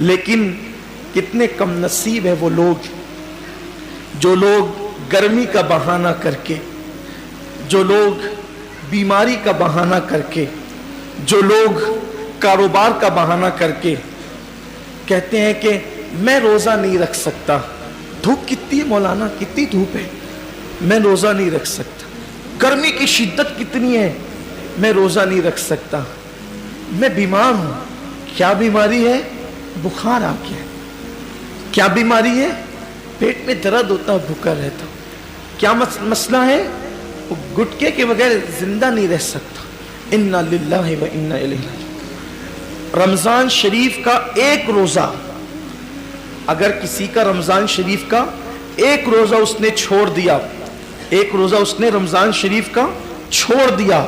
لیکن کتنے کم نصیب ہے وہ لوگ جو لوگ گرمی کا بہانہ کر کے، جو لوگ بیماری کا بہانہ کر کے، جو لوگ کاروبار کا بہانہ کر کے کہتے ہیں کہ میں روزہ نہیں رکھ سکتا. دھوپ کتنی ہے مولانا، کتنی دھوپ ہے، میں روزہ نہیں رکھ سکتا. گرمی کی شدت کتنی ہے، میں روزہ نہیں رکھ سکتا. میں بیمار ہوں. کیا بیماری ہے؟ بخار آ گیا. کیا بیماری ہے؟ پیٹ میں درد ہوتا، بھوکا رہتا. کیا مسئلہ ہے؟ وہ گٹکے کے بغیر زندہ نہیں رہ سکتا. انا للہ و انا الیہ راجعون. رمضان شریف کا ایک روزہ، اگر کسی کا رمضان شریف کا ایک روزہ اس نے چھوڑ دیا، ایک روزہ اس نے رمضان شریف کا چھوڑ دیا،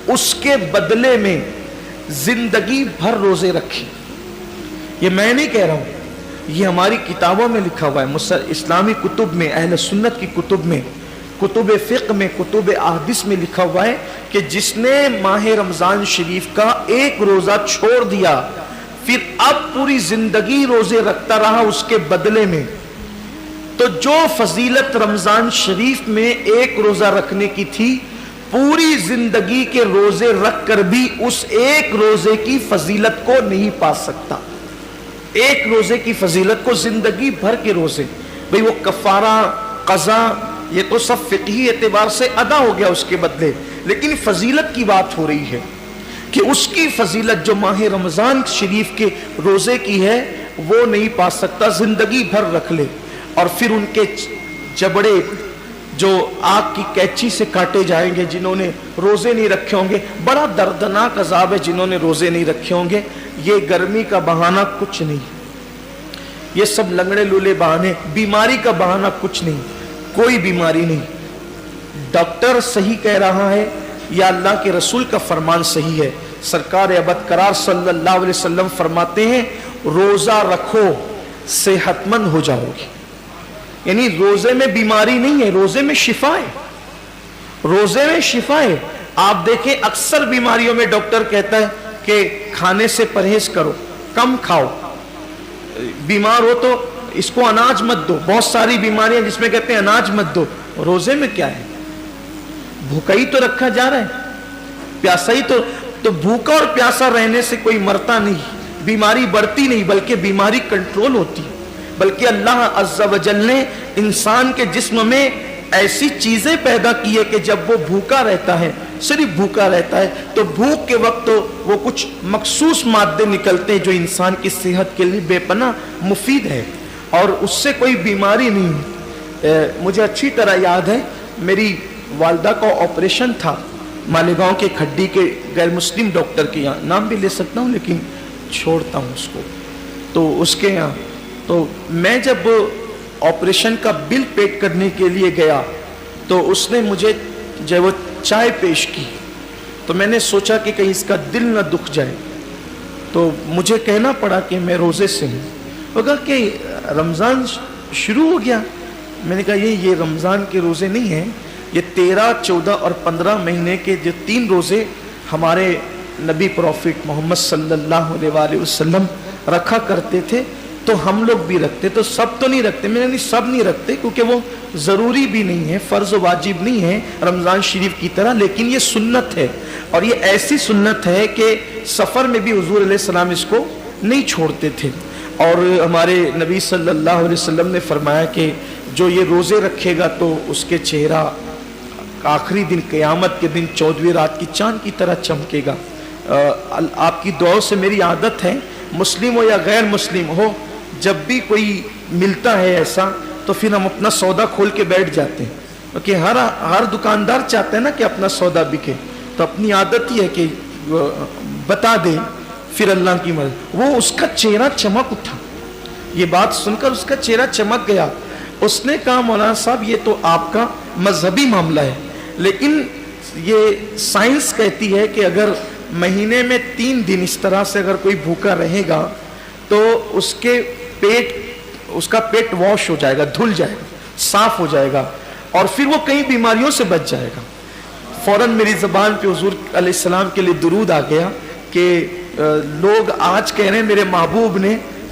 اس کے بدلے میں زندگی بھر روزے رکھے. یہ میں نہیں کہہ رہا ہوں، یہ ہماری کتابوں میں لکھا ہوا ہے، اسلامی کتب میں، اہل سنت کی کتب میں، کتب فقہ میں، کتب احادیث میں لکھا ہوا ہے کہ جس نے ماہ رمضان شریف کا ایک روزہ چھوڑ دیا، پھر اب پوری زندگی روزے رکھتا رہا اس کے بدلے میں، تو جو فضیلت رمضان شریف میں ایک روزہ رکھنے کی تھی، پوری زندگی کے روزے رکھ کر بھی اس ایک روزے کی فضیلت کو نہیں پا سکتا. ایک روزے کی فضیلت کو زندگی بھر کے روزے، بھئی وہ کفارہ، قضا، یہ تو سب فقہی اعتبار سے ادا ہو گیا اس کے بدلے، لیکن فضیلت کی بات ہو رہی ہے کہ اس کی فضیلت جو ماہ رمضان شریف کے روزے کی ہے وہ نہیں پا سکتا. زندگی بھر رکھ لے، اور پھر ان کے جبڑے جو آگ کی کینچی سے کاٹے جائیں گے جنہوں نے روزے نہیں رکھے ہوں گے. بڑا دردناک عذاب ہے جنہوں نے روزے نہیں رکھے ہوں گے. یہ گرمی کا بہانہ کچھ نہیں، یہ سب لنگڑے لولے بہانے. بیماری کا بہانہ کچھ نہیں، کوئی بیماری نہیں. ڈاکٹر صحیح کہہ رہا ہے یا اللہ کے رسول کا فرمان صحیح ہے؟ سرکار ابد قرار صلی اللہ علیہ وسلم فرماتے ہیں روزہ رکھو صحت مند ہو جاؤ گے. یعنی روزے میں بیماری نہیں ہے، روزے میں شفا ہے، روزے میں شفا ہے. آپ دیکھیں اکثر بیماریوں میں ڈاکٹر کہتا ہے کہ کھانے سے پرہیز کرو، کم کھاؤ. بیمار ہو تو اس کو اناج مت دو. بہت ساری بیماریاں جس میں کہتے ہیں اناج مت دو. روزے میں کیا ہے؟ بھوکا ہی تو رکھا جا رہا ہے، پیاسا ہی تو بھوکا اور پیاسا رہنے سے کوئی مرتا نہیں، بیماری بڑھتی نہیں بلکہ بیماری کنٹرول ہوتی. بلکہ اللہ عز و جل نے انسان کے جسم میں ایسی چیزیں پیدا کی ہے کہ جب وہ بھوکا رہتا ہے، صرف بھوکا رہتا ہے، تو بھوک کے وقت تو وہ کچھ مخصوص مادے نکلتے ہیں جو انسان کی صحت کے لیے بے پناہ مفید ہے، اور اس سے کوئی بیماری نہیں. مجھے اچھی طرح یاد ہے میری والدہ کا آپریشن تھا مالیگاؤں کے کھڈی کے غیر مسلم ڈاکٹر کے یہاں، نام بھی لے سکتا ہوں لیکن چھوڑتا ہوں اس کو. تو اس کے یہاں تو میں جب آپریشن کا بل پیڈ کرنے کے لیے گیا تو اس نے مجھے جب وہ چائے پیش کی تو میں نے سوچا کہ کہیں اس کا دل نہ دکھ جائے، تو مجھے کہنا پڑا کہ میں روزے سے ہوں. وہ کہا کہ رمضان شروع ہو گیا. میں نے کہا یہ رمضان کے روزے نہیں ہیں، یہ 13، 14 اور 15 مہینے کے جو 3 روزے ہمارے نبی پروفٹ محمد صلی اللہ علیہ وآلہ وسلم رکھا کرتے تھے تو ہم لوگ بھی رکھتے. تو سب تو نہیں رکھتے، میں نے سب نہیں رکھتے کیونکہ وہ ضروری بھی نہیں ہے، فرض و واجب نہیں ہے رمضان شریف کی طرح، لیکن یہ سنت ہے. اور یہ ایسی سنت ہے کہ سفر میں بھی حضور علیہ السلام اس کو نہیں چھوڑتے تھے. اور ہمارے نبی صلی اللہ علیہ وسلم نے فرمایا کہ جو یہ روزے رکھے گا تو اس کے چہرہ آخری دن قیامت کے دن 14ویں رات کی چاند کی طرح چمکے گا. آپ کی دعاؤں سے میری عادت ہے، مسلم ہو یا غیر مسلم ہو، جب بھی کوئی ملتا ہے ایسا تو پھر ہم اپنا سودا کھول کے بیٹھ جاتے ہیں، کیونکہ ہر دکاندار چاہتا ہے نا کہ اپنا سودا بکے. تو اپنی عادت ہی ہے کہ بتا دے، پھر اللہ کی مدد. وہ اس کا چہرہ چمک اٹھا، یہ بات سن کر اس کا چہرہ چمک گیا. اس نے کہا مولانا صاحب یہ تو آپ کا مذہبی معاملہ ہے، لیکن یہ سائنس کہتی ہے کہ اگر مہینے میں 3 دن اس طرح سے اگر کوئی بھوکا رہے گا تو اس کا پیٹ واش ہو جائے گا، دھل جائے گا، صاف ہو جائے گا، اور پھر وہ کئی بیماریوں سے بچ جائے گا. فوراً میری زبان پہ حضور علیہ السلام کے لیے درود آ گیا کہ لوگ آج کہہ رہے ہیں میرے محبوب نے